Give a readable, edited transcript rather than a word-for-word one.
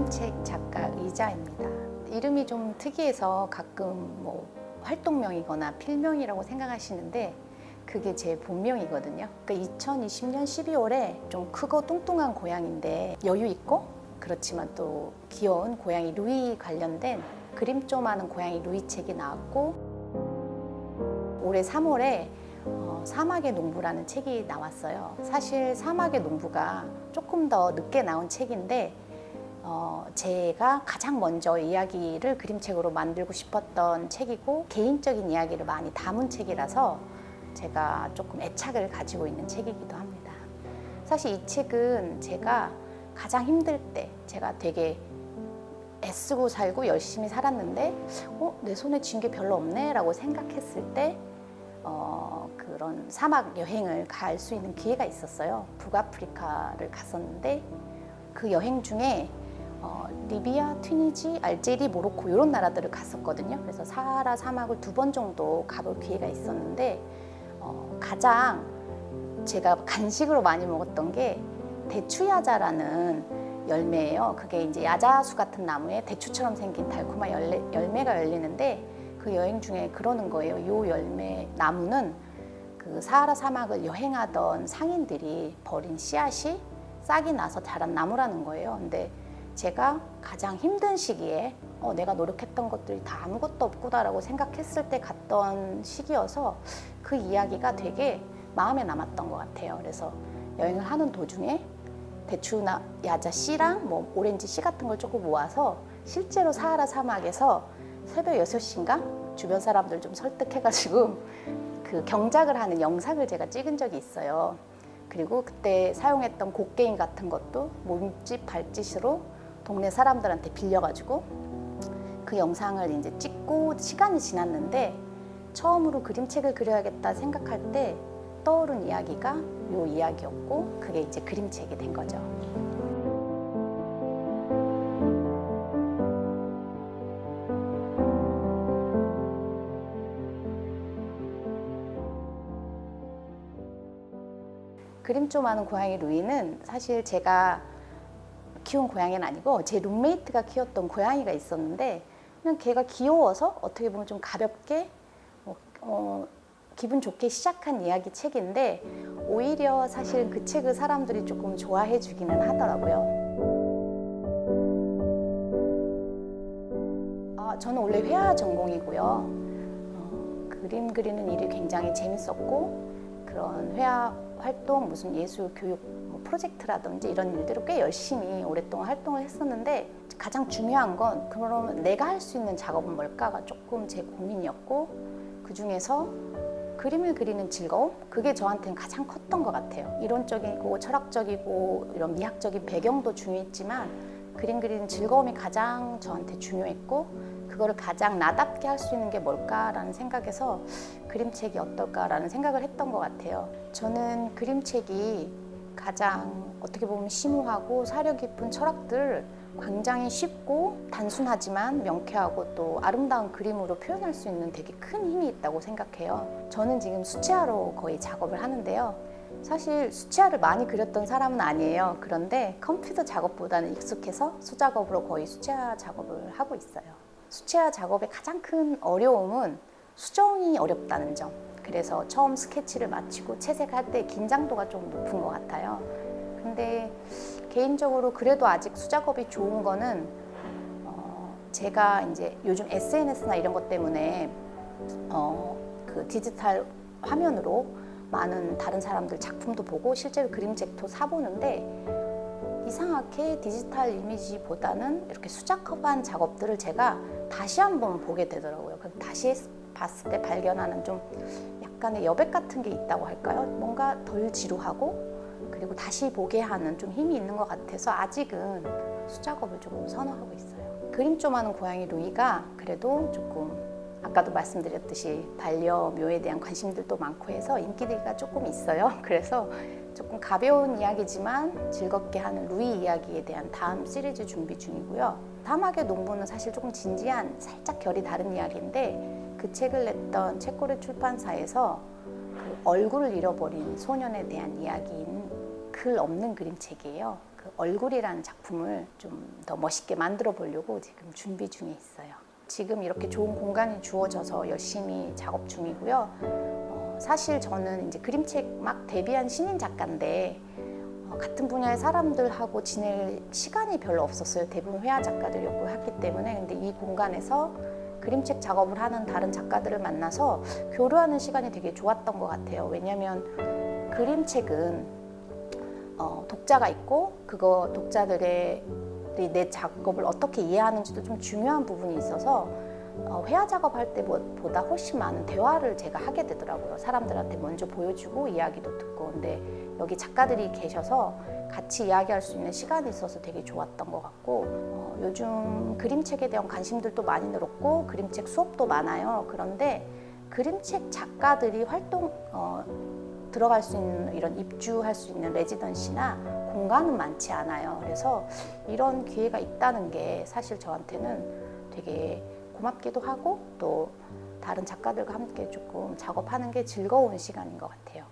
그림책 작가 의자입니다. 이름이 좀 특이해서 가끔 뭐 활동명이거나 필명이라고 생각하시는데 그게 제 본명이거든요. 그러니까 2020년 12월에 좀 크고 뚱뚱한 고양인데 여유 있고 그렇지만 또 귀여운 고양이 루이 관련된 그림 좀 하는 고양이 루이 책이 나왔고, 올해 3월에 사막의 농부라는 책이 나왔어요. 사실 사막의 농부가 조금 더 늦게 나온 책인데 제가 가장 먼저 이야기를 그림책으로 만들고 싶었던 책이고 개인적인 이야기를 많이 담은 책이라서 제가 조금 애착을 가지고 있는 책이기도 합니다. 사실 이 책은 제가 가장 힘들 때, 제가 되게 애쓰고 살고 열심히 살았는데 내 손에 쥔 게 별로 없네 라고 생각했을 때 그런 사막 여행을 갈 수 있는 기회가 있었어요. 북아프리카를 갔었는데 그 여행 중에 리비아, 튀니지, 알제리, 모로코 이런 나라들을 갔었거든요. 그래서 사하라 사막을 2번 정도 가볼 기회가 있었는데 가장 제가 간식으로 많이 먹었던 게 대추야자라는 열매예요. 그게 이제 야자수 같은 나무에 대추처럼 생긴 달콤한 열매가 열리는데 그 여행 중에 그러는 거예요. 이 열매 나무는 그 사하라 사막을 여행하던 상인들이 버린 씨앗이 싹이 나서 자란 나무라는 거예요. 근데 제가 가장 힘든 시기에 내가 노력했던 것들이 다 아무것도 없구나라고 생각했을 때 갔던 시기여서 그 이야기가 되게 마음에 남았던 것 같아요. 그래서 여행을 하는 도중에 대추나 야자 씨랑 뭐 오렌지 씨 같은 걸 조금 모아서 실제로 사하라 사막에서 새벽 6시인가 주변 사람들 좀 설득해가지고 그 경작을 하는 영상을 제가 찍은 적이 있어요. 그리고 그때 사용했던 곡괭이 같은 것도 몸짓 발짓으로 동네 사람들한테 빌려가지고 그 영상을 이제 찍고 시간이 지났는데 처음으로 그림책을 그려야겠다 생각할 때 떠오른 이야기가 요 이야기였고 그게 이제 그림책이 된 거죠. 그림 좀 하는 고양이 루이는 사실 제가 키운 고양이는 아니고 제 룸메이트가 키웠던 고양이가 있었는데 그냥 걔가 귀여워서 어떻게 보면 좀 가볍게 기분 좋게 시작한 이야기 책인데 오히려 사실 그 책을 사람들이 조금 좋아해 주기는 하더라고요. 저는 원래 회화 전공이고요. 그림 그리는 일이 굉장히 재밌었고 그런 회화 활동, 무슨 예술 교육 프로젝트라든지 이런 일들을 꽤 열심히 오랫동안 활동을 했었는데 가장 중요한 건 그러면 내가 할 수 있는 작업은 뭘까가 조금 제 고민이었고 그 중에서 그림을 그리는 즐거움? 그게 저한테는 가장 컸던 것 같아요. 이론적이고 철학적이고 이런 미학적인 배경도 중요했지만 그림 그리는 즐거움이 가장 저한테 중요했고 그거를 가장 나답게 할 수 있는 게 뭘까라는 생각에서 그림책이 어떨까라는 생각을 했던 것 같아요. 저는 그림책이 가장 어떻게 보면 심오하고 사려 깊은 철학들 굉장히 쉽고 단순하지만 명쾌하고 또 아름다운 그림으로 표현할 수 있는 되게 큰 힘이 있다고 생각해요. 저는 지금 수채화로 거의 작업을 하는데요. 사실 수채화를 많이 그렸던 사람은 아니에요. 그런데 컴퓨터 작업보다는 익숙해서 수작업으로 거의 수채화 작업을 하고 있어요. 수채화 작업의 가장 큰 어려움은 수정이 어렵다는 점. 그래서 처음 스케치를 마치고 채색할 때 긴장도가 좀 높은 것 같아요. 근데 개인적으로 그래도 아직 수작업이 좋은 거는 제가 이제 요즘 SNS나 이런 것 때문에 그 디지털 화면으로 많은 다른 사람들 작품도 보고 실제로 그림책도 사보는데 이상하게 디지털 이미지보다는 이렇게 수작업한 작업들을 제가 다시 한번 보게 되더라고요. 그럼 다시 봤을 때 발견하는 좀 약간의 여백 같은 게 있다고 할까요? 뭔가 덜 지루하고 그리고 다시 보게 하는 좀 힘이 있는 것 같아서 아직은 수작업을 조금 선호하고 있어요. 그림 좀 하는 고양이 루이가 그래도 조금 아까도 말씀드렸듯이 반려묘에 대한 관심들도 많고 해서 인기가 조금 있어요. 그래서 조금 가벼운 이야기지만 즐겁게 하는 루이 이야기에 대한 다음 시리즈 준비 중이고요. 사막의 농부는 사실 조금 진지한 살짝 결이 다른 이야기인데 그 책을 냈던 책고래 출판사에서 그 얼굴을 잃어버린 소년에 대한 이야기인 글 없는 그림책이에요. 그 얼굴이라는 작품을 좀 더 멋있게 만들어 보려고 지금 준비 중에 있어요. 지금 이렇게 좋은 공간이 주어져서 열심히 작업 중이고요. 사실 저는 이제 그림책 막 데뷔한 신인 작가인데 같은 분야의 사람들하고 지낼 시간이 별로 없었어요. 대부분 회화 작가들이었고 했기 때문에. 근데 이 공간에서 그림책 작업을 하는 다른 작가들을 만나서 교류하는 시간이 되게 좋았던 것 같아요. 왜냐하면 그림책은 독자가 있고 그거 독자들의 내 작업을 어떻게 이해하는지도 좀 중요한 부분이 있어서 회화 작업할 때보다 훨씬 많은 대화를 제가 하게 되더라고요. 사람들한테 먼저 보여주고 이야기도 듣고. 근데 여기 작가들이 계셔서 같이 이야기할 수 있는 시간이 있어서 되게 좋았던 것 같고 요즘 그림책에 대한 관심들도 많이 늘었고 그림책 수업도 많아요. 그런데 그림책 작가들이 들어갈 수 있는 이런 입주할 수 있는 레지던시나 공간은 많지 않아요. 그래서 이런 기회가 있다는 게 사실 저한테는 되게 고맙기도 하고 또 다른 작가들과 함께 조금 작업하는 게 즐거운 시간인 것 같아요.